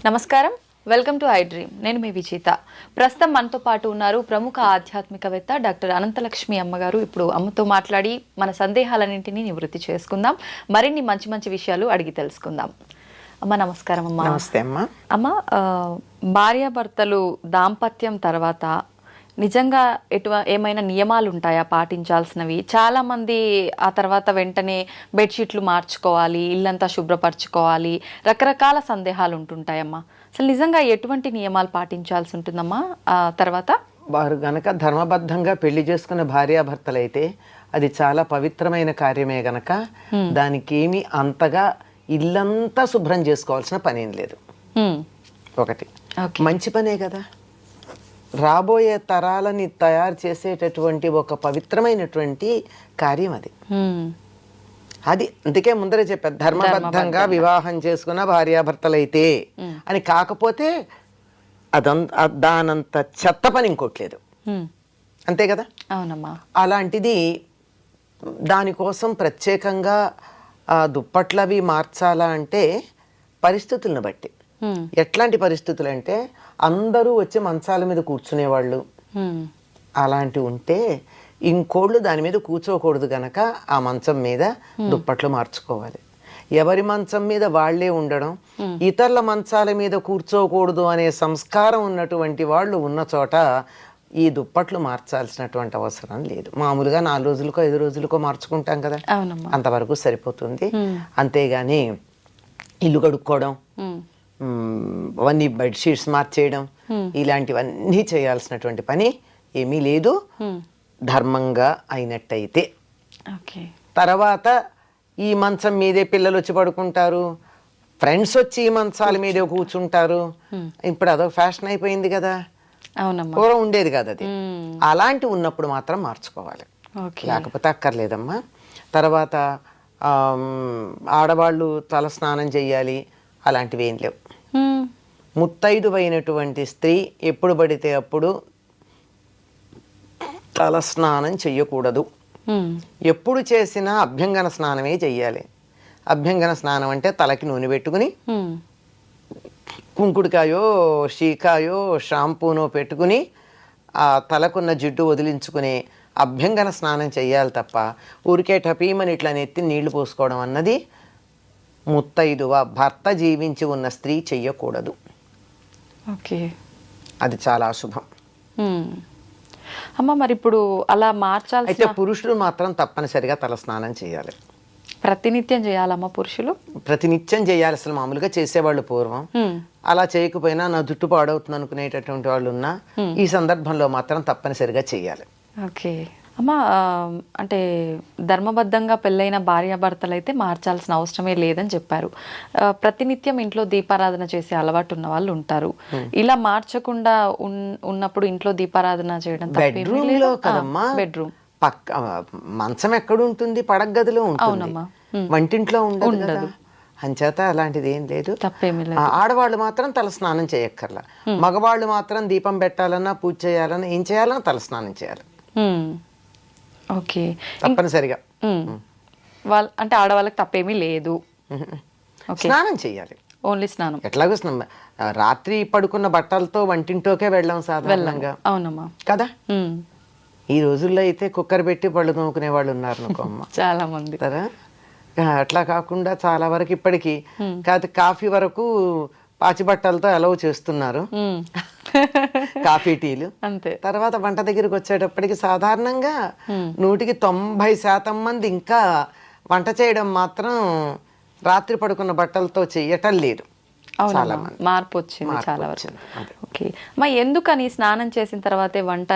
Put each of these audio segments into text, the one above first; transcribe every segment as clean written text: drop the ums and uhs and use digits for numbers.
నమస్కారం, welcome to I dream. నేను మీ విజేత. ప్రస్తుతం మనతో పాటు ఉన్నారు ప్రముఖ ఆధ్యాత్మికవేత్త డాక్టర్ అనంతలక్ష్మి అమ్మగారు. ఇప్పుడు అమ్మతో మాట్లాడి మన సందేహాలన్నింటినీ నివృత్తి చేసుకుందాం, మరిన్ని మంచి మంచి విషయాలు అడిగి తెలుసుకుందాం. అమ్మ నమస్కారం. అమ్మ నమస్తే అమ్మ. అమ్మ, భార్యాభర్తలు దాంపత్యం తర్వాత నిజంగా ఏమైనా నియమాలు ఉంటాయా పాటించాల్సినవి? చాలామంది ఆ తర్వాత వెంటనే బెడ్షీట్లు మార్చుకోవాలి, ఇల్లంతా శుభ్రపరచుకోవాలి, రకరకాల సందేహాలు ఉంటుంటాయమ్మా. అసలు నిజంగా ఎటువంటి నియమాలు పాటించాల్సి ఉంటుందమ్మా ఆ తర్వాత? వారు గనక ధర్మబద్ధంగా పెళ్లి చేసుకున్న భార్యాభర్తలైతే అది చాలా పవిత్రమైన కార్యమే గనక దానికి ఏమి అంతగా ఇల్లంతా శుభ్రం చేసుకోవాల్సిన పనేం లేదు. ఒకటి మంచి పనే కదా, రాబోయే తరాలని తయారు చేసేటటువంటి ఒక పవిత్రమైనటువంటి కార్యం అది. అది అందుకే ముందరే చెప్పారు, ధర్మబద్ధంగా వివాహం చేసుకున్న భార్యాభర్తలైతే అని. కాకపోతే దానంత చెత్త పని ఇంకోట్లేదు, అంతే కదా. అవునమ్మా. అలాంటిది దానికోసం ప్రత్యేకంగా దుప్పట్లవి మార్చాలా అంటే పరిస్థితులను బట్టి. ఎట్లాంటి పరిస్థితులు అంటే అందరూ వచ్చి మంచాల మీద కూర్చునేవాళ్ళు అలాంటివి ఉంటే ఇంకోళ్ళు దాని మీద కూర్చోకూడదు గనక ఆ మంచం మీద దుప్పట్లు మార్చుకోవాలి. ఎవరి మంచం మీద వాళ్లే ఉండడం, ఇతరుల మంచాల మీద కూర్చోకూడదు అనే సంస్కారం ఉన్నటువంటి వాళ్ళు ఉన్న చోట ఈ దుప్పట్లు మార్చాల్సినటువంటి అవసరం లేదు. మామూలుగా 4 రోజులకో 5 రోజులకో మార్చుకుంటాం కదా, అంతవరకు సరిపోతుంది. అంతేగాని ఇల్లు కడుక్కోవడం, అవన్నీ బెడ్షీట్స్ మార్చేయడం, ఇలాంటివన్నీ చేయాల్సినటువంటి పని ఏమీ లేదు ధర్మంగా అయినట్టయితే. తర్వాత ఈ మంచం మీదే పిల్లలు వచ్చి పడుకుంటారు, ఫ్రెండ్స్ వచ్చి ఈ మంచాల మీదే కూర్చుంటారు. ఇప్పుడు అదొక ఫ్యాషన్ అయిపోయింది కదా, పూర్వం ఉండేది కదా అది. అలాంటి ఉన్నప్పుడు మాత్రం మార్చుకోవాలి, లేకపోతే అక్కర్లేదమ్మా. తర్వాత ఆడవాళ్ళు తల స్నానం చెయ్యాలి, అలాంటివి ఏం లేవు. ముత్తైదువైనటువంటి స్త్రీ ఎప్పుడు పడితే అప్పుడు తల స్నానం చెయ్యకూడదు. ఎప్పుడు చేసినా అభ్యంగన స్నానమే చెయ్యాలి. అభ్యంగన స్నానం అంటే తలకి నూనె పెట్టుకుని కుంకుడుకాయో షీకాయో షాంపూనో పెట్టుకుని ఆ తలకున్న జిడ్డు వదిలించుకుని అభ్యంగన స్నానం చెయ్యాలి తప్ప ఊరికే టపీమని ఇట్లా నెత్తి నీళ్లు పోసుకోవడం అన్నది ముత్తైదువ భర్త జీవించి ఉన్న స్త్రీ చెయ్యకూడదు. అది చాలా అశుభం. అమ్మ, మరి ఇప్పుడు అలా మార్చాలి అయితే పురుషులు మాత్రం తప్పనిసరిగా తల స్నానం చేయాలి. ప్రతినిత్యం చేయాలమ్మా పురుషులు? ప్రతినిత్యం చేయాలి. అసలు మామూలుగా చేసేవాళ్ళు పూర్వం. అలా చేయకపోయినా నా జుట్టు పాడవుతుంది అనుకునేటటువంటి వాళ్ళు ఉన్నా ఈ సందర్భంలో మాత్రం తప్పనిసరిగా చేయాలి. ఓకే అమ్మ, అంటే ధర్మబద్ధంగా పెళ్ళైన భార్యాభర్తలు అయితే మార్చాల్సిన అవసరమే లేదని చెప్పారు. ప్రతినిత్యం ఇంట్లో దీపారాధన చేసే అలవాటు ఉన్న వాళ్ళు ఉంటారు. ఇలా మార్చకుండా ఉన్నప్పుడు ఇంట్లో దీపారాధన చేయడం బెడ్రూమ్ పక్క మంచం ఎక్కడ ఉంటుంది, పడగదిలో ఉంటుంది, వంటింట్లో ఉండదు. అంచేత అలాంటిది ఏం లేదు, తప్పేమీ లేదు. ఆడవాళ్ళు మాత్రం తల స్నానం చేయక్కర్లా. మగవాళ్ళు మాత్రం దీపం పెట్టాలన్నా పూజ చేయాలన్నా ఏం చేయాలన్నా తల స్నానం చేయాలి. ఓకే, తప్పనిసరిగా. అంటే ఆడవాళ్ళకి తప్పేమీ లేదు, స్నానం చేయాలి. ఓన్లీ స్నానం. ఎట్లాగో రాత్రి పడుకున్న బట్టలతో వంటింటోకే వెళ్ళాం సాధారణంగా. అవునమ్మా కదా. ఈ రోజుల్లో అయితే కుక్కర్ పెట్టి పళ్ళు తోముకునే వాళ్ళు ఉన్నారు అనుకోమ్మ, చాలా మంది కదా. అట్లా కాకుండా చాలా వరకు ఇప్పటికీ కాఫీ వరకు పాచి బట్టలతో అలవ్ చేస్తున్నారు, కాఫీ టీలు. అంతే. తర్వాత వంట దగ్గరికి వచ్చేటప్పటికి సాధారణంగా 190% మంది ఇంకా వంట చేయడం మాత్రం రాత్రి పడుకున్న బట్టలతో చెయ్యటం లేదు. చాలా మార్పు వచ్చింది చాలా వరకు. ఓకే అమ్మా, ఎందుకని స్నానం చేసిన తర్వాతే వంట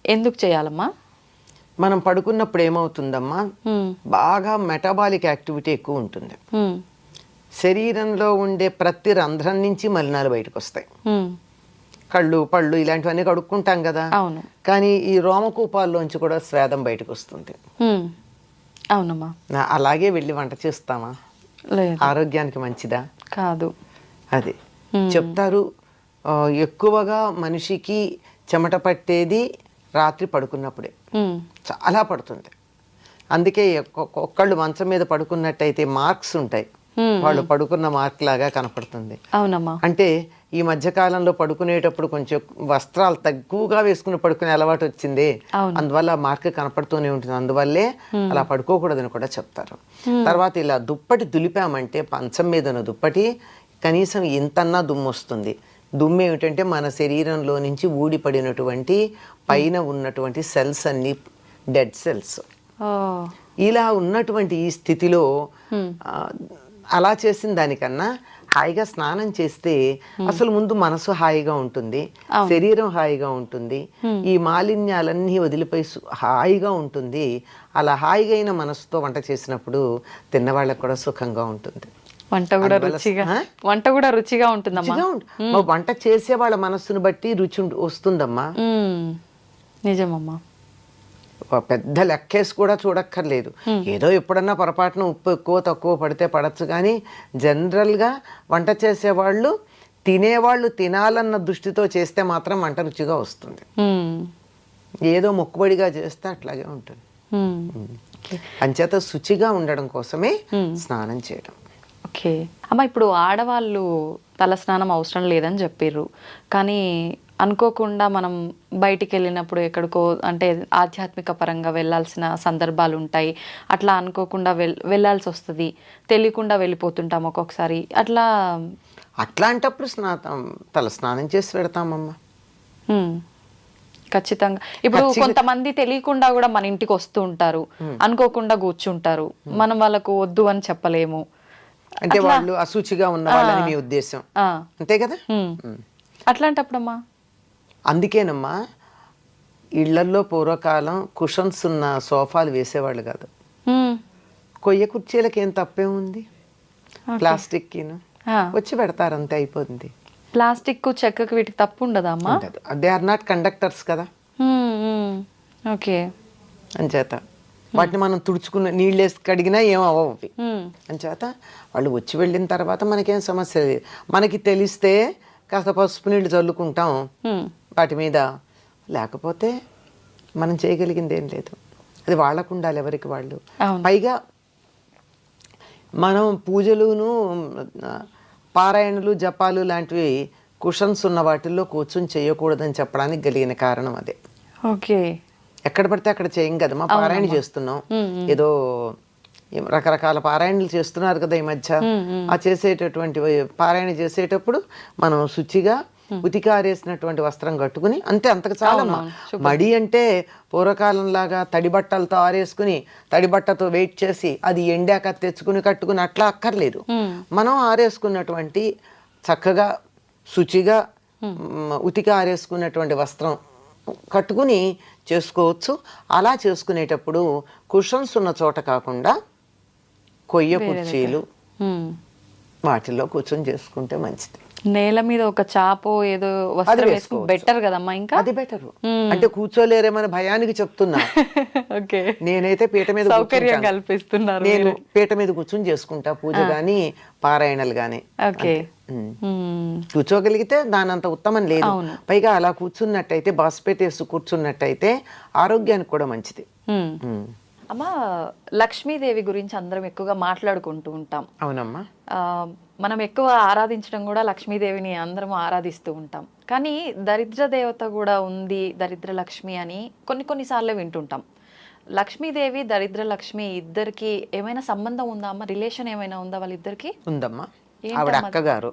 ఎందుకు చేయాలమ్మా? మనం పడుకున్నప్పుడు ఏమవుతుందమ్మా, బాగా మెటబాలిక్ యాక్టివిటీ ఎక్కువ ఉంటుంది. శరీరంలో ఉండే ప్రతి రంధ్రం నుంచి మలినాలు బయటకు వస్తాయి. కళ్ళు పళ్ళు ఇలాంటివన్నీ కడుక్కుంటాం కదా, కానీ ఈ రోమకూపాల్లోంచి కూడా స్వేదం బయటకు వస్తుంది. అవునమ్మా. అలాగే వెళ్ళి వంట చేస్తామా? ఆరోగ్యానికి మంచిదా? కాదు. అది చెప్తారు, ఎక్కువగా మనిషికి చెమట పట్టేది రాత్రి పడుకున్నప్పుడే, చాలా పడుతుంది. అందుకే ఒక్కళ్ళు మంచం మీద పడుకున్నట్టయితే మార్క్స్ ఉంటాయి, వాళ్ళు పడుకున్న మార్క్ లాగా కనపడుతుంది. అవునమ్మా. అంటే ఈ మధ్య కాలంలో పడుకునేటప్పుడు కొంచెం వస్త్రాలు తక్కువగా వేసుకుని పడుకునే అలవాటు వచ్చింది, అందువల్ల ఆ మార్క్ కనపడుతూనే ఉంటుంది, అందువల్లే అలా పడుకోకూడదని కూడా చెప్తారు. తర్వాత ఇలా దుప్పటి దులిపామంటే పంచం మీద ఉన్న దుప్పటి కనీసం ఇంతన్నా దుమ్ము వస్తుంది. దుమ్ము ఏమిటంటే మన శరీరంలో నుంచి ఊడిపడినటువంటి పైన ఉన్నటువంటి సెల్స్ అన్ని డెడ్ సెల్స్. ఇలా ఉన్నటువంటి ఈ స్థితిలో అలా చేసిన దానికన్నా హాయిగా స్నానం చేస్తే అసలు ముందు మనసు హాయిగా ఉంటుంది, శరీరం హాయిగా ఉంటుంది, ఈ మాలిన్యాలన్నీ వదిలిపోయి హాయిగా ఉంటుంది. అలా హాయిగా అయిన మనసుతో వంట చేసినప్పుడు తిన్నవాళ్ళకు కూడా సుఖంగా ఉంటుంది. వంట కూడా రుచిగా ఉంటుందమ్మా. వంట చేసే వాళ్ళ మనస్సును బట్టి రుచి వస్తుందమ్మా. నిజమమ్మా. పెద్ద లెక్కేసి కూడా చూడక్కర్లేదు, ఏదో ఎప్పుడన్నా పొరపాటున ఉప్పు ఎక్కువ తక్కువ పడితే పడచ్చు, కానీ జనరల్గా వంట చేసేవాళ్ళు తినేవాళ్ళు తినాలన్న దృష్టితో చేస్తే మాత్రం వంట రుచిగా వస్తుంది. ఏదో మొక్కుబడిగా చేస్తే అట్లాగే ఉంటుంది. అంచేత శుచిగా ఉండడం కోసమే స్నానం చేయడం. ఓకే అమ్మ, ఇప్పుడు ఆడవాళ్ళు తలస్నానం అవసరం లేదని చెప్పారు, కానీ అనుకోకుండా మనం బయటికి వెళ్ళినప్పుడు ఎక్కడికో అంటే ఆధ్యాత్మిక పరంగా వెళ్ళాల్సిన సందర్భాలు ఉంటాయి, అట్లా అనుకోకుండా వెళ్ళాల్సి వస్తుంది, తెలియకుండా వెళ్ళిపోతుంటాం ఒక్కొక్కసారి. అట్లాంటప్పుడు తల స్నానం చేసి పెడతామమ్మా. ఖచ్చితంగా. ఇప్పుడు కొంతమంది తెలియకుండా కూడా మన ఇంటికి వస్తూ ఉంటారు, అనుకోకుండా కూర్చుంటారు, మనం వాళ్ళకు వద్దు అని చెప్పలేము. అంటే వాళ్ళు అశుచిగా ఉన్న వాళ్ళని మీ ఉద్దేశం, అంతే కదా? అట్లాంటప్పుడమ్మా అందుకేనమ్మా ఇళ్లల్లో పూర్వకాలం కుషన్స్ ఉన్న సోఫాలు వేసేవాళ్ళు కాదు. కొయ్య కుర్చీలకి ఏం తప్పే ఉంది, ప్లాస్టిక్ వచ్చి పెడతారు, అంతే అయిపోతుంది. ప్లాస్టిక్ చెక్కకి వీటికి తప్పు ఉండదమ్మా? దే ఆర్ నాట్ కండక్టర్స్ కదా. ఓకే. అంచేత వాటిని మనం తుడుచుకున్న నీళ్ళు వేసి కడిగినా ఏం అవ్వవు. అంచేత వాళ్ళు వచ్చి వెళ్ళిన తర్వాత మనకేం సమస్య లేదు. మనకి తెలిస్తే కాస్త పసుపు నీళ్ళు చల్లుకుంటాం వాటి మీద, లేకపోతే మనం చేయగలిగింది ఏం లేదు. అది వాళ్ళకు ఉండాలి, ఎవరికి వాళ్ళు. పైగా మనం పూజలును పారాయణలు జపాలు లాంటివి కుషన్స్ ఉన్న వాటిల్లో కూర్చొని చేయకూడదని చెప్పడానికి కలిగిన కారణం అదే. ఓకే. ఎక్కడ పడితే అక్కడ చేయం కదా, మా పారాయణ చేస్తున్నాం, ఏదో రకరకాల పారాయణలు చేస్తున్నారు కదా ఈ మధ్య. ఆ చేసేటటువంటి పారాయణ చేసేటప్పుడు మనం శుచిగా ఉతికి ఆరేసినటువంటి వస్త్రం కట్టుకుని అంతే, అంతకు చాలమ్మా. మడి అంటే పూర్వకాలం లాగా తడి బట్టలతో ఆరేసుకుని తడి బట్టతో వెయిట్ చేసి అది ఎండాక తెచ్చుకుని కట్టుకుని అట్లా అక్కర్లేదు. మనం ఆరేసుకున్నటువంటి చక్కగా శుచిగా ఉతికి ఆరేసుకున్నటువంటి వస్త్రం కట్టుకుని చేసుకోవచ్చు. అలా చేసుకునేటప్పుడు కుషన్స్ ఉన్న చోట కాకుండా కొయ్య కుర్చీలు వాటిల్లో కూర్చొని చేసుకుంటే మంచిది. నేల మీద ఒక చాపో ఏదో వస్త్రం వేసుకుంటే బెటర్ కదమ్మా. ఇంకా అది బెటర్. అంటే కూర్చోలేరేమని భయానికి చెప్తున్నా. ఓకే. నేనైతే పీట మీద సౌకర్యం కల్పిస్తున్నారు. నేను పీట మీద కూర్చొని చేసుకుంటా పూజ గాని పారాయణలు గాని. ఓకే. కూర్చోగలిగితే దాని అంత ఉత్తమం లేదు. పైగా అలా కూర్చున్నట్టయితే బాస్పెట్టేసి కూర్చున్నట్టయితే ఆరోగ్యానికి కూడా మంచిది. అమ్మా, లక్ష్మీదేవి గురించి అందరం ఎక్కువగా మాట్లాడుకుంటూ ఉంటాం. అవునమ్మా. మనం ఎక్కువ ఆరాధించడం కూడా లక్ష్మీదేవిని అందరం ఆరాధిస్తూ ఉంటాం, కానీ దరిద్ర దేవత కూడా ఉంది, దరిద్ర లక్ష్మి అని కొన్నిసార్లు వింటుంటాం. లక్ష్మీదేవి దరిద్ర లక్ష్మి ఇద్దరికి ఏమైనా సంబంధం ఉందా అమ్మ? రిలేషన్ ఏమైనా ఉందా వాళ్ళిద్దరికి? ఉందమ్మా. ఆవిడ అక్కగారు,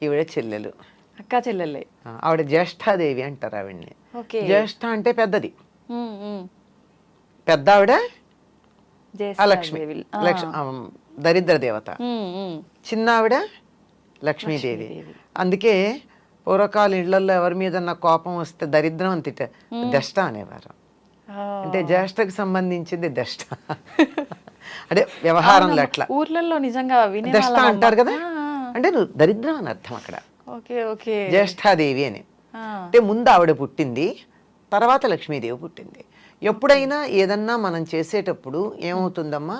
ఈవిడ చెల్లెలు. అక్క చెల్లెలే. ఆవిడ జ్యేష్ఠాదేవి అంటారు ఆవిడ్ని. జ్యేష్ఠ అంటే పెద్దది, పెద్ద ఆవిడ లక్ష్మి, దరిద్ర దేవత. చిన్న ఆవిడ లక్ష్మీదేవి. అందుకే పూర్వకాల ఇళ్లలో ఎవరి మీద కోపం వస్తే దరిద్రం అని దష్ట అనేవారు. అంటే జ్యేష్ఠకు సంబంధించింది దష్ట. అంటే వ్యవహారంలో అట్లా ఊర్లలో నిజంగా దష్ట అంటారు కదా, అంటే నువ్వు దరిద్రం అని అర్థం అక్కడ. జ్యేష్ఠాదేవి అని అంటే ముందు ఆవిడ పుట్టింది, తర్వాత లక్ష్మీదేవి పుట్టింది. ఎప్పుడైనా ఏదన్నా మనం చేసేటప్పుడు ఏమవుతుందమ్మా,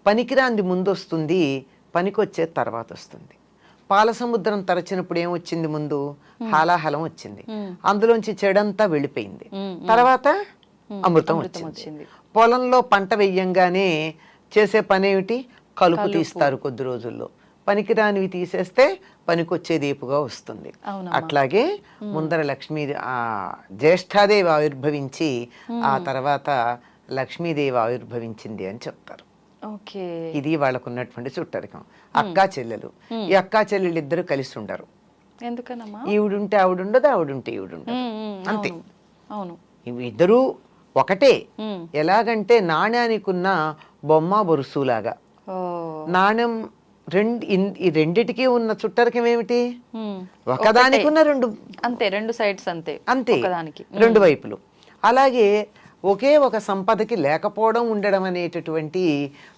పనికిరాంది ముందు వస్తుంది, పనికొచ్చే తర్వాత వస్తుంది. పాల సముద్రం తరచినప్పుడు ఏమొచ్చింది, ముందు హాలాహలం వచ్చింది, అందులోంచి చెడంతా వెళ్ళిపోయింది, తర్వాత అమృతం వచ్చింది. పొలంలో పంట వెయ్యంగానే చేసే పని ఏమిటి? కలుపు తీస్తారు కొద్ది రోజుల్లో. పనికిరానివి తీసేస్తే పనికొచ్చే దీపుగా వస్తుంది. అట్లాగే ముందర జ్యేష్ఠాదేవి ఆవిర్భవించి ఆ తర్వాత లక్ష్మీదేవి ఆవిర్భవించింది అని చెప్తారు. ఇది వాళ్ళకు ఉన్నటువంటి చుట్టరికం. అక్కా చెల్లెలు, ఈ అక్కా చెల్లెలు ఇద్దరు కలిసి ఉండరు. ఎందుకనమ్మా? ఈవిడుంటే ఆవిడుండదు, ఆవిడుంటే ఈవిడుండదు, అంతే. అవును, ఇద్దరు ఒకటే. ఎలాగంటే నాణ్యానికి ఉన్న బొమ్మ బొరుసులాగా. నాణ్యం ఈ రెండిటికి ఉన్న చుట్టరికం ఏమిటి? ఒకదానికి ఉన్న రెండు, అంతే, రెండు సైడ్స్, అంతే అంతే, రెండు వైపులు. అలాగే ఒకే ఒక సంపదకి లేకపోవడం, ఉండడం అనేటటువంటి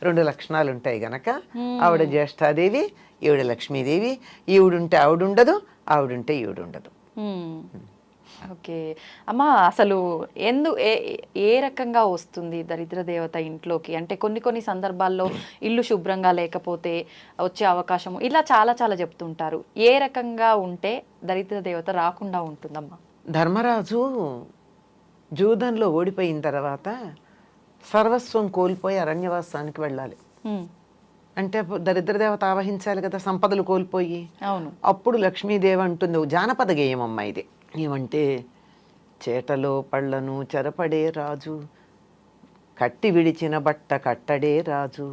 రెండు లక్షణాలు ఉంటాయి గనక ఆవిడ జ్యేష్ఠాదేవి, ఈవిడ లక్ష్మీదేవి. ఈవిడుంటే ఆవిడుండదు, ఆవిడుంటే ఈవిడుండదు. ఓకే అమ్మా, అసలు ఏ రకంగా వస్తుంది దరిద్ర దేవత ఇంట్లోకి? అంటే కొన్ని సందర్భాల్లో ఇల్లు శుభ్రంగా లేకపోతే వచ్చే అవకాశము, ఇలా చాలా చాలా చెప్తుంటారు. ఏ రకంగా ఉంటే దరిద్ర దేవత రాకుండా ఉంటుందమ్మా? ధర్మరాజు జూదంలో ఓడిపోయిన తర్వాత సర్వస్వం కోల్పోయి అరణ్యవాసానికి వెళ్ళాలి. అంటే దరిద్ర దేవత ఆవహించాలి కదా, సంపదలు కోల్పోయి. అవును. అప్పుడు లక్ష్మీదేవి అంటుంది, జానపద గేయం అమ్మ ఇది. ఏమంటే, చేటలో పళ్ళను చెరపడే రాజు, కట్టి విడిచిన బట్ట కట్టడే రాజు,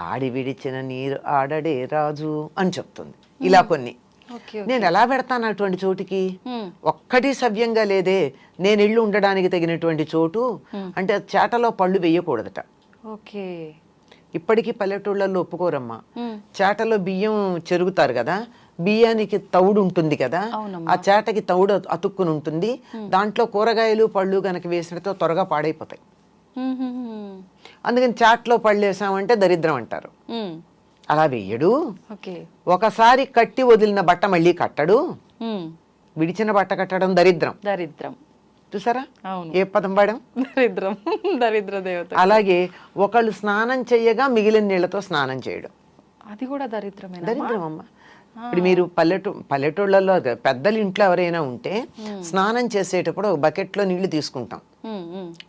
ఆడి విడిచిన నీరు ఆడడే రాజు అని చెప్తుంది. ఇలా కొన్ని నేను ఎలా పెడతాను అటువంటి చోటుకి? ఒక్కటి సవ్యంగా లేదే. నేను ఇల్లు ఉండడానికి తగినటువంటి చోటు అంటే చేటలో పళ్ళు వేయకూడదట. ఇప్పటికీ పల్లెటూళ్ళల్లో ఒప్పుకోరమ్మా. చేటలో బియ్యం చెరుగుతారు కదా, బియ్యానికి తౌడు ఉంటుంది కదా, ఆ చేటకి తౌడు అతుక్కుని ఉంటుంది. దాంట్లో కూరగాయలు పళ్ళు గనక వేసినతో త్వరగా పాడైపోతాయి. అందుకని చాట్లో పళ్ళు వేసామంటే దరిద్రం అంటారు. అలా వెయ్యడు. ఒకసారి కట్టి వదిలిన బట్ట మళ్ళీ కట్టడు. విడిచిన బట్ట కట్టడం దరిద్రం. దరిద్రం చూసారా ఏ పదం వాడాం? దరిద్రం, దరిద్ర దేవత. అలాగే ఒకళ్ళు స్నానం చెయ్యగా మిగిలిన నీళ్లతో స్నానం చేయడం, అది కూడా దరిద్రమే. దరిద్రం అమ్మ. ఇప్పుడు మీరు పల్లెటూళ్ళలో పెద్దలు ఇంట్లో ఎవరైనా ఉంటే స్నానం చేసేటప్పుడు ఒక బకెట్లో నీళ్లు తీసుకుంటాం,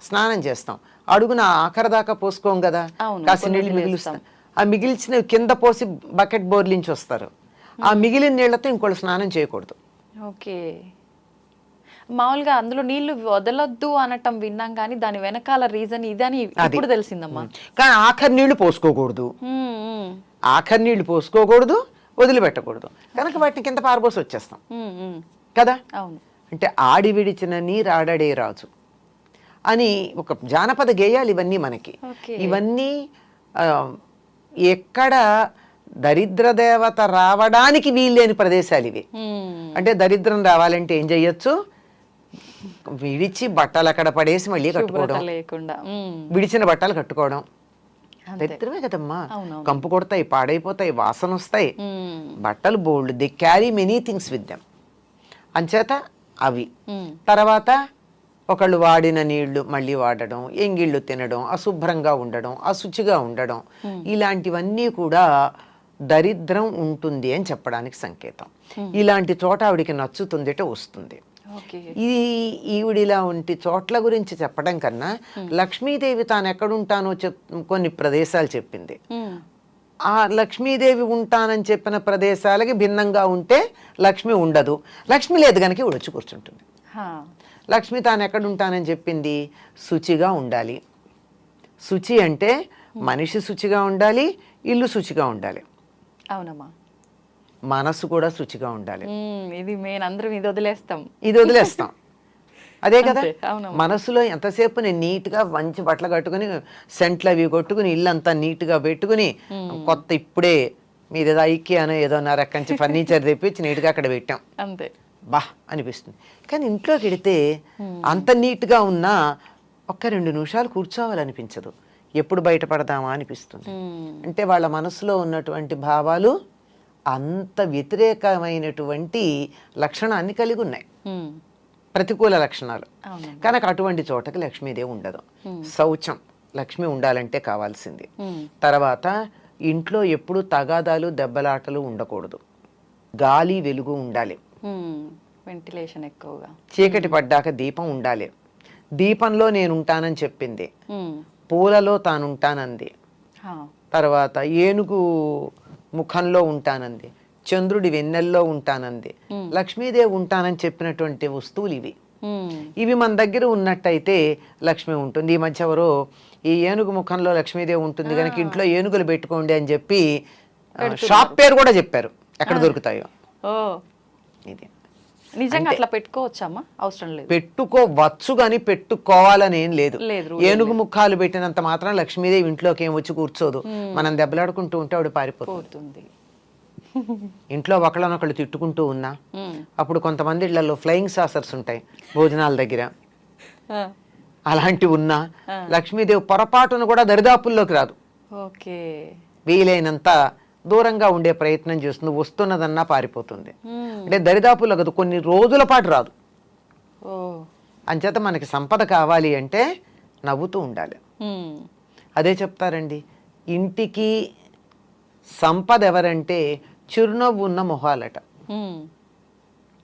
స్నానం చేస్తాం, అడుగున ఆఖరి దాకా పోసుకోం కదా, కాసి నీళ్లు మిగులుస్తాం. ఆ మిగిల్చిన కింద పోసి బకెట్ బోర్లించి వస్తారు. ఆ మిగిలిన నీళ్లతో ఇంకోళ్ళు స్నానం చేయకూడదు. ఓకే, మామూలుగా అందులో నీళ్లు వదలొద్దు అనటం విన్నాం, కానీ దాని వెనకాల రీజన్ ఇదని ఇప్పుడు తెలిసిందమ్మా. కానీ ఆఖరి నీళ్లు పోసుకోకూడదు, ఆఖరి నీళ్లు పోసుకోకూడదు, వదిలిపెట్టకూడదు. కనుక వాటిని కింద పారబోసి వచ్చేస్తాం కదా. అవును. అంటే ఆడి విడిచిన నీరు ఆడడే రాజు అని ఒక జానపద గేయాలు ఇవన్నీ మనకి. ఇవన్నీ ఎక్కడ దరిద్ర దేవత రావడానికి వీల్లేని ప్రదేశాలు ఇవి. అంటే దరిద్రం రావాలంటే ఏం చెయ్యొచ్చు? విడిచి బట్టలు అక్కడ పడేసి మళ్ళీ కట్టుకోవడం, విడిచిన బట్టలు కట్టుకోవడం దరిద్రమే కదమ్మా. కంపు కొడతాయి, పాడైపోతాయి, వాసన వస్తాయి. బట్టలు బోల్డ్, they carry many things with them. అంచేత అవి. తర్వాత ఒకళ్ళు వాడిన నీళ్లు మళ్ళీ వాడడం, ఎంగిళ్ళు తినడం, అశుభ్రంగా ఉండడం, అశుచిగా ఉండడం, ఇలాంటివన్నీ కూడా దరిద్రం ఉంటుంది అని చెప్పడానికి సంకేతం. ఇలాంటి చోట ఆవిడికి నచ్చుతుందిట వస్తుంది. ఇది ఈవిడిలా ఉంటి చోట్ల గురించి చెప్పడం కన్నా లక్ష్మీదేవి తాను ఎక్కడుంటానో కొన్ని ప్రదేశాలు చెప్పింది. ఆ లక్ష్మీదేవి ఉంటానని చెప్పిన ప్రదేశాలకి భిన్నంగా ఉంటే లక్ష్మి ఉండదు. లక్ష్మి లేదు కనుక ఇవిడ వచ్చి కూర్చుంటుంది. లక్ష్మి తాను ఎక్కడుంటానని చెప్పింది, శుచిగా ఉండాలి. శుచి అంటే మనిషి శుచిగా ఉండాలి, ఇల్లు శుచిగా ఉండాలి. అవునమ్మా. మనసు కూడా శుచిగా ఉండాలి. ఇది మెయిన్, అందరం ఇది వదిలేస్తాం, ఇది వదిలేస్తాం. అదే కదా, మనసులో ఎంతసేపు నేను నీట్గా మంచి బట్టలు కట్టుకుని సెంట్లు అవి కొట్టుకుని ఇల్లంతా నీట్గా పెట్టుకుని కొత్త ఇప్పుడే మీరు ఏదో ఐక్యానో ఏదో రకంచి ఫర్నిచర్ తెప్పించి నీట్గా అక్కడ పెట్టాం, అంతే బా అనిపిస్తుంది. కానీ ఇంట్లోకి వెడితే అంత నీట్గా ఉన్నా ఒక్క 2 నిమిషాలు కూర్చోవాలనిపించదు, ఎప్పుడు బయటపడదామా అనిపిస్తుంది. అంటే వాళ్ళ మనసులో ఉన్నటువంటి భావాలు అంత వ్యతిరేకమైనటువంటి లక్షణాన్ని కలిగి ఉన్నాయి, ప్రతికూల లక్షణాలు. కనుక అటువంటి చోటకి లక్ష్మీదేవి ఉండదు. శౌచం లక్ష్మి ఉండాలంటే కావాల్సింది. తర్వాత ఇంట్లో ఎప్పుడు తగాదాలు దెబ్బలాటలు ఉండకూడదు, గాలి వెలుగు ఉండాలి, వెంటిలేషన్ ఎక్కువగా. చీకటి పడ్డాక దీపం ఉండాలి. దీపంలో నేను ఉంటానని చెప్పింది. పూలలో తానుంటానంది, హా. తర్వాత ఏనుగు ముఖంలో ఉంటానంది, చంద్రుడి వెన్నెల్లో ఉంటానంది, లక్ష్మీదేవి ఉంటానని చెప్పినటువంటి వస్తువులు ఇవి. ఇవి మన దగ్గర ఉన్నట్టయితే లక్ష్మి ఉంటుంది. ఈ మధ్య ఎవరో ఈ ఏనుగు ముఖంలో లక్ష్మీదేవి ఉంటుంది కనుక ఇంట్లో ఏనుగులు పెట్టుకోండి అని చెప్పి షాప్ పేరు కూడా చెప్పారు, ఎక్కడ దొరుకుతాయో. ఓ, ఇది నిజంగా అట్లా పెట్టుకోవచ్చమ్మా? అవసరం లేదు. పెట్టుకోవచ్చు కానీ పెట్టుకోవాలని ఏం లేదు. లేదు, ఏనుగు ముఖాలు పెట్టినంత మాత్రం లక్ష్మీదేవి ఇంట్లోకి ఏం వచ్చి కూర్చోదు. మనం దెబ్బలాడుకుంటూ ఉంటే ఆవిడ పారిపోతుంది. పోతుంది. ఇంట్లో ఒకళ్ళనొకళ్ళు తిట్టుకుంటూ ఉన్నా, అప్పుడు కొంతమంది ఇళ్లలో ఫ్లయింగ్ సాసర్స్ ఉంటాయి భోజనాల దగ్గర, ఆ, అలాంటివి ఉన్నా లక్ష్మీదేవి పొరపాటును కూడా దరిదాపుల్లోకి రాదు. ఓకే. వీలైనంత దూరంగా ఉండే ప్రయత్నం చేస్తుంది. వస్తున్నదన్నా పారిపోతుంది. అంటే దరిదాపుల్లో కదా, కొన్ని రోజుల పాటు రాదు. ఓ, అంచేత మనకి సంపద కావాలి అంటే నవ్వుతూ ఉండాలి. అదే చెప్తారండి, ఇంటికి సంపద ఎవరంటే చిరునవ్వు ఉన్న మొహాలట.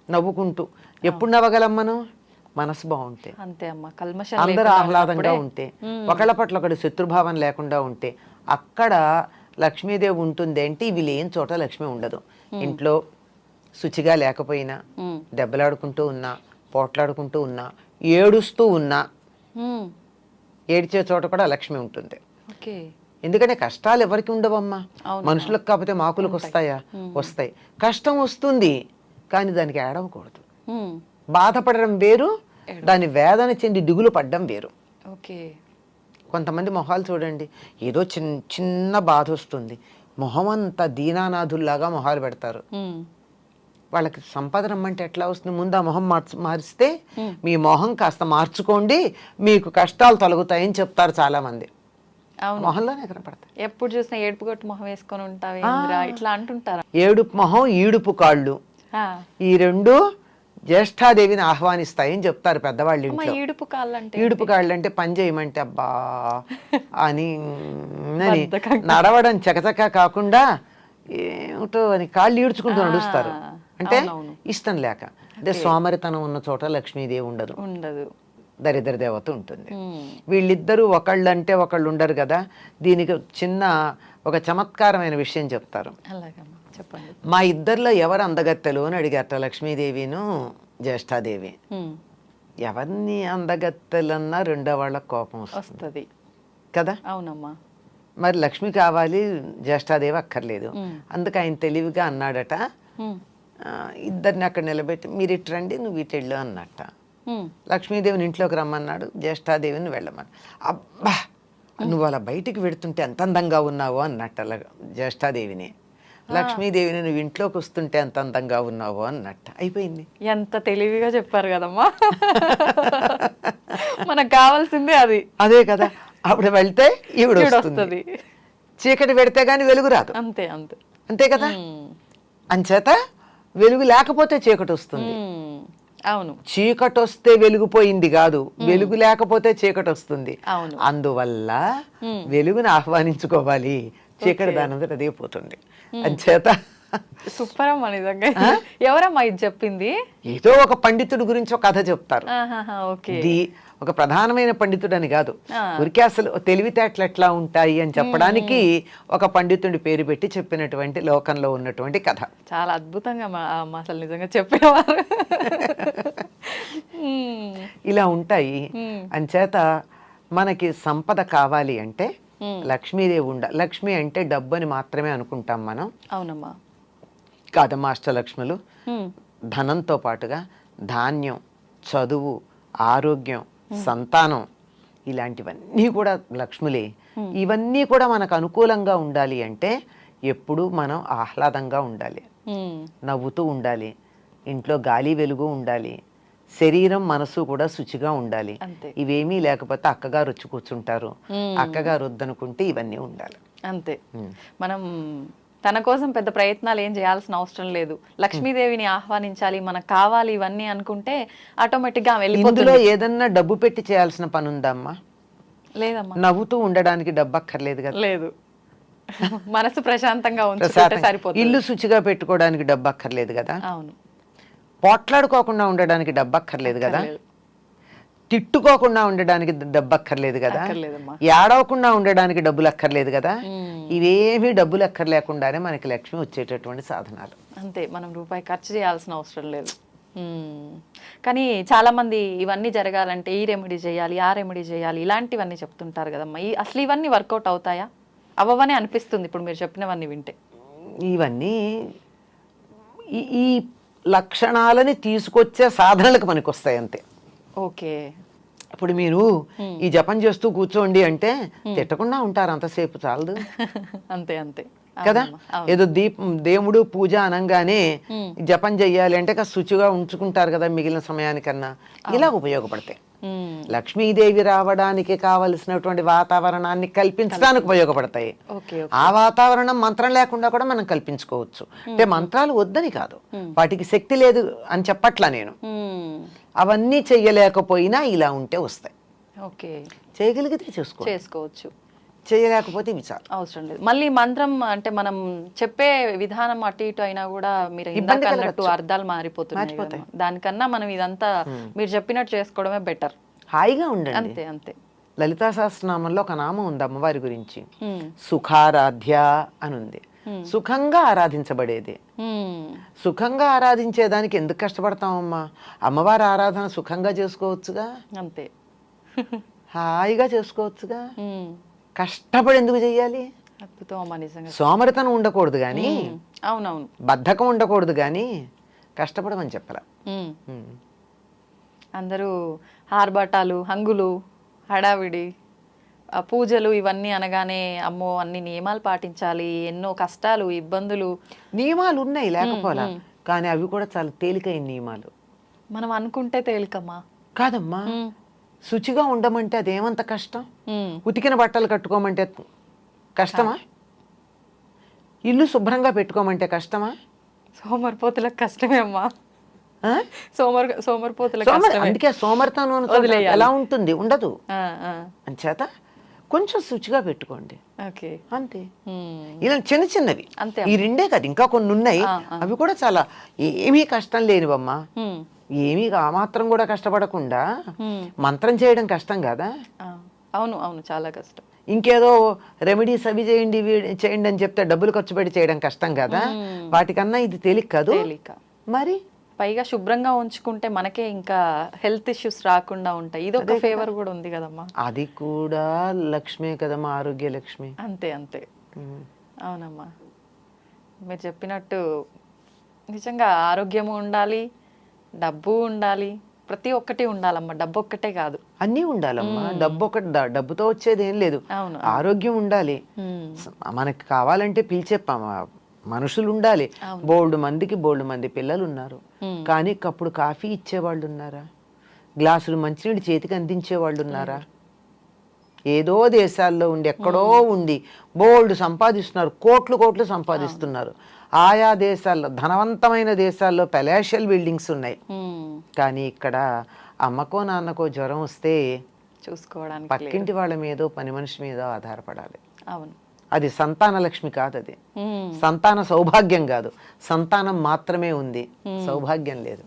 నవ్వుకుంటూ ఎప్పుడు నవ్వగలం మనం? మనసు బాగుంటే, అంతే అమ్మా. కల్మషం అందరూ లేకుండా ఆహ్లాదంగా ఉన్నప్పుడే. ఉంటే, ఒకళ్ళ పట్ల ఒకటి శత్రుభావం లేకుండా ఉంటే అక్కడ లక్ష్మీదేవి ఉంటుంది. అంటే ఇవి లేని చోట లక్ష్మి ఉండదు. ఇంట్లో శుచిగా లేకపోయినా, దెబ్బలాడుకుంటూ ఉన్నా, పోట్లాడుకుంటూ ఉన్నా, ఏడుస్తూ ఉన్నా, ఏడ్చే చోట కూడా లక్ష్మి ఉంటుంది. ఓకే. ఎందుకంటే కష్టాలు ఎవరికి ఉండవమ్మా, అవును. మనుషులకు కాకపోతే మాకులకు వస్తాయా? వస్తాయి. కష్టం వస్తుంది కానీ దానికి ఏడవకూడదు. బాధపడడం వేరు, దాని వేదన చెంది దిగులు పడ్డం వేరు. ఓకే. కొంతమంది మొహాలు చూడండి, ఏదో చిన్న బాధ వస్తుంది, మొహం అంతా దీనానాథుల్లాగా మొహాలు పెడతారు. వాళ్ళకి సంపద రమ్మంటే ఎట్లా వస్తుంది? ముందు ఆ మొహం మారిస్తే మీ మొహం కాస్త మార్చుకోండి, మీకు కష్టాలు తొలగుతాయని చెప్తారు చాలా మంది. అవును, మొహంలోనే కనపడతాయి. ఎప్పుడు చూసినా ఏడుపు గట్టు మొహం వేసుకొని ఉంటావు ఇట్లా అంటుంటారా? ఏడుపు మొహం, ఈడుపు కాళ్ళు, ఈ రెండు జ్యేష్ఠాదేవిని ఆహ్వానిస్తాయని చెప్తారు పెద్దవాళ్ళు అమ్మా, ఇంట్లో. ఈడుపు కాళ్ళు అంటే ఈడుపు కాళ్ళు అంటే పని చేయమంటే అబ్బా అని బద్ధకంగా. నడవడం చకచకా కాకుండా ఏమిటో అని కాళ్ళు ఈడ్చుకుంటూ నడుస్తారు. అంటే అవునవును. ఇష్టం లేక. అంటే సోమరితనం ఉన్న చోట లక్ష్మీదేవి ఉండదు, ఉండదు. దరిద్ర దేవత ఉంటుంది. వీళ్ళిద్దరూ ఒకళ్ళంటే ఒకళ్ళు ఉండరు కదా. దీనికి చిన్న ఒక చమత్కారమైన విషయం చెప్తారు. అలాగమ్మా, చెప్పండి. మా ఇద్దరిలో ఎవరు అందగత్తెలు అని అడిగారట లక్ష్మీదేవిను జ్యేష్ఠాదేవి. ఎవరిని అందగత్తెలన్నా రెండో వాళ్ళకి కోపం వస్తుంది కదా. అవునమ్మా. మరి లక్ష్మి కావాలి, జ్యేష్ఠాదేవి అక్కర్లేదు. అందుకు ఆయన తెలివిగా అన్నాడట, ఇద్దరిని అక్కడ నిలబెట్టి మీరు ఇటు రండి, నువ్వు ఇటు వెళ్ళు అన్నట్ట. లక్ష్మీదేవిని ఇంట్లోకి రమ్మన్నాడు, జ్యేష్ఠాదేవిని వెళ్ళమని. అబ్బా నువ్వు అలా బయటికి వెడుతుంటే ఎంత అందంగా ఉన్నావు అన్నట్ట జ్యేష్ఠాదేవిని. లక్ష్మీదేవిని నువ్వు ఇంట్లోకి వస్తుంటే ఎంత అందంగా ఉన్నావు అన్నట్ట. అయిపోయింది. ఎంత తెలివిగా చెప్పారు కదమ్మా. మనకు కావాల్సిందే అది. అదే కదా. అప్పుడు వెళ్తే ఈవిడ వస్తుంది, వస్తుంది. చీకటి పెడితే గాని వెలుగు రాదు. అంతే అంతే అంతే కదా. అంచేత వెలుగు లేకపోతే చీకటి వస్తుంది. అవును. చీకటి వస్తే వెలుగుపోయింది కాదు, వెలుగు లేకపోతే చీకటి వస్తుంది. అవును. అందువల్ల వెలుగుని ఆహ్వానించుకోవాలి, చీకటి దానంతట అదే పోతుంది. అంచేత సూపర్ అమ్మా, నిజంగా. ఎవరమ్మా ఇది చెప్పింది? ఏదో ఒక పండితుడి గురించి ఒక కథ చెప్తారు. ఓకే. ఇది ఒక ప్రధానమైన పండితుడు అని కాదు, ఊరికే అసలు తెలివితేటలు ఎట్లా ఉంటాయి అని చెప్పడానికి ఒక పండితుడి పేరు పెట్టి చెప్పినటువంటి లోకంలో ఉన్నటువంటి కథ. చాలా అద్భుతంగా అసలు నిజంగా చెప్పేవారు. ఇలా ఉంటాయి. అంచేత మనకి సంపద కావాలి అంటే లక్ష్మీదేవి లక్ష్మి అంటే డబ్బు అని మాత్రమే అనుకుంటాం మనం. అవునమ్మా. కాదమ్మా, అష్టలక్ష్ములు ధనంతో పాటుగా ధాన్యం, చదువు, ఆరోగ్యం, సంతానం, ఇలాంటివన్నీ కూడా లక్ష్ములే. ఇవన్నీ కూడా మనకు అనుకూలంగా ఉండాలి అంటే ఎప్పుడూ మనం ఆహ్లాదంగా ఉండాలి, నవ్వుతూ ఉండాలి, ఇంట్లో గాలి వెలుగు ఉండాలి, శరీరం మనసు కూడా శుచిగా ఉండాలి. ఇవేమీ లేకపోతే అక్కగారు వచ్చి కూర్చుంటారు, అక్కగారు వద్దనుకుంటే ఇవన్నీ ఉండాలి. అంతే. మనం తన కోసం పెద్ద ప్రయత్నాలు ఏం చేయాల్సిన అవసరం లేదు. లక్ష్మీదేవిని ఆహ్వానించాలి, మనకు కావాలి ఇవన్నీ అనుకుంటే ఆటోమేటిక్ గా వెళ్ళిపోతుంది. ఇందులో ఏదన్నా డబ్బు పెట్టి చేయాల్సిన పని ఉందమ్మా? లేదమ్మా. నవ్వుతూ ఉండడానికి డబ్బు అక్కర్లేదు కదా. లేదు. మనసు ప్రశాంతంగా ఉంచుకుంటే సరిపోతుంది. ఇల్లు శుచిగా పెట్టుకోవడానికి డబ్బు అక్కర్లేదు కదా. అవును. పోట్లాడుకోకుండా ఉండడానికి డబ్బు అక్కర్లేదు కదా. తిట్టుకోకుండా ఉండడానికి డబ్బు అక్కర్లేదు కదా, అక్కర్లేదమ్మా. ఏడవకుండా ఉండడానికి డబ్బులు అక్కర్లేదు కదా, ఇవేమీ డబ్బులు అక్కర్లేకుండానే మనకి లక్ష్మి వచ్చేటటువంటి సాధనాలు. అంతే, మనం రూపాయి ఖర్చు చేయాల్సిన అవసరం లేదు. కానీ చాలా మంది ఇవన్నీ జరగాలంటే ఈ రెమెడీ చేయాలి, ఆ రెమెడీ చేయాలి, ఇలాంటివన్నీ చెప్తుంటారు కదమ్మా. అసలు ఇవన్నీ వర్కౌట్ అవుతాయా? అవ్వవనే అనిపిస్తుంది ఇప్పుడు మీరు చెప్పినవన్నీ వింటే. ఇవన్నీ ఈ లక్షణాలని తీసుకొచ్చే సాధనలకు మనకు వస్తాయి అంతే. ఓకే. ఇప్పుడు మీరు ఈ జపం చేస్తూ కూర్చోండి అంటే తిట్టకుండా ఉంటారు, అంతసేపు చాలదు అంతే అంతే కదా. ఏదో దేవుడు పూజ అనంగానే జపం చెయ్యాలి అంటే శుచిగా ఉంచుకుంటారు కదా మిగిలిన సమయానికన్నా. ఇలా ఉపయోగపడతాయి. లక్ష్మీదేవి రావడానికి కావలసినటువంటి వాతావరణాన్ని కల్పించడానికి ఉపయోగపడతాయి. ఆ వాతావరణం మంత్రం లేకుండా కూడా మనం కల్పించుకోవచ్చు. అంటే మంత్రాలు వద్దని కాదు, వాటికి శక్తి లేదు అని చెప్పట్లా నేను. అవన్నీ చెయ్యలేకపోయినా ఇలా ఉంటే వస్తాయి. చేయగలిగితే చేసుకోవచ్చు, చేయలేకపోతే విచారం అవసరం లేదు. మళ్ళీ మంత్రం అంటే మనం చెప్పే విధానం అటు ఇటు అయినా కూడా మీరు ఇందాక అన్నట్టు అర్థాలు మారిపోతున్నాయి. దానికన్నా మనం ఇదంతా మీరు చెప్పినట్టు చేసుకోవడమే బెటర్. హాయిగా ఉండండి. అంతే అంతే. లలితా సహస్రనామంలో ఒక నామం ఉంది అమ్మవారి గురించి, సుఖారాధ్య అని ఉంది. సుఖంగా ఆరాధించబడేది. సుఖంగా ఆరాధించేదానికి ఎందుకు కష్టపడతామమ్మా? అమ్మవారి ఆరాధన సుఖంగా చేసుకోవచ్చుగా, అంతే హాయిగా చేసుకోవచ్చుగా. కష్టపడి ఎందుకు చెయ్యాలి? సోమరితనం ఉండకూడదు కానీ, అవునవును, బద్ధకం ఉండకూడదు కానీ కష్టపడమని చెప్పరా. అందరూ ఆర్భాటాలు, హంగులు, హడావిడి, పూజలు ఇవన్నీ అనగానే అమ్మో అన్ని నియమాలు పాటించాలి, ఎన్నో కష్టాలు, ఇబ్బందులు. నియమాలు ఉన్నాయి లేకపోలా, కానీ అవి కూడా చాలా తేలికైన నియమాలు. మనం అనుకుంటే తేలికమ్మా. కాదమ్మా, శుచిగా ఉండమంటే అదేమంత కష్టం? ఉతికిన బట్టలు కట్టుకోమంటే కష్టమా? ఇల్లు శుభ్రంగా పెట్టుకోమంటే కష్టమా? సోమరిపోతులకు కష్టమే అమ్మా. సోమరిపోతులకు అందుకే సోమరితనం ఎలా ఉంటుంది? ఉండదు. అంచేత కొంచెం శుచిగా పెట్టుకోండి అంతే. ఇలా చిన్న చిన్నవి ఈ రెండే కాదు, ఇంకా కొన్ని ఉన్నాయి. అవి కూడా చాలా ఏమీ కష్టం లేనివమ్మా. ఏమీ ఆ మాత్రం కూడా కష్టపడకుండా మంత్రం చేయడం కష్టం కదా. అవును అవును, చాలా కష్టం. ఇంకేదో రెమెడీస్ అవి చేయండి చేయండి అని చెప్తే డబ్బులు ఖర్చు పెట్టి చేయడం కష్టం కదా. వాటికన్నా ఇది తేలిక కాదు. మరి పైగా శుభ్రంగా ఉంచుకుంటే మనకే ఇంకా హెల్త్ ఇష్యూస్ రాకుండా ఉంటాయి. ఇది ఒక ఫేవర్ కూడా ఉంది కదమ్మా. అది కూడా లక్ష్మే కదమ్మా, ఆరోగ్య లక్ష్మి. అంతే అంతే. అవునమ్మా, మీరు చెప్పినట్టు నిజంగా ఆరోగ్యము ఉండాలి, డబ్బు ఉండాలి, ప్రతి ఒక్కటి ఉండాలమ్మా. డబ్బు ఒక్కటే కాదు, అన్నీ ఉండాలమ్మా. డబ్బు ఒకటి, డబ్బుతో వచ్చేది ఏం లేదు. ఆరోగ్యం ఉండాలి. మనకి కావాలంటే పిలిచే మనుషులు ఉండాలి. బోల్డ్ మంది పిల్లలు ఉన్నారు, కానీ కప్పుడు కాఫీ ఇచ్చేవాళ్ళు ఉన్నారా? గ్లాసులు మంచినీళ్ళు చేతికి అందించే వాళ్ళు ఉన్నారా? ఏదో దేశాల్లో ఉండి ఎక్కడో ఉండి బోల్డ్ సంపాదిస్తున్నారు, కోట్లు సంపాదిస్తున్నారు. ఆయా దేశాల్లో, ధనవంతమైన దేశాల్లో పెలాషియల్ బిల్డింగ్స్ ఉన్నాయి. కానీ ఇక్కడ అమ్మకో నాన్నకో జ్వరం వస్తే చూసుకోవడానికి పక్కింటి వాళ్ళ మీదో పని మనిషి మీదో ఆధారపడాలి. అవును, అది సంతాన లక్ష్మి కాదు, అది సంతాన సౌభాగ్యం కాదు. సంతానం మాత్రమే ఉంది, సౌభాగ్యం లేదు.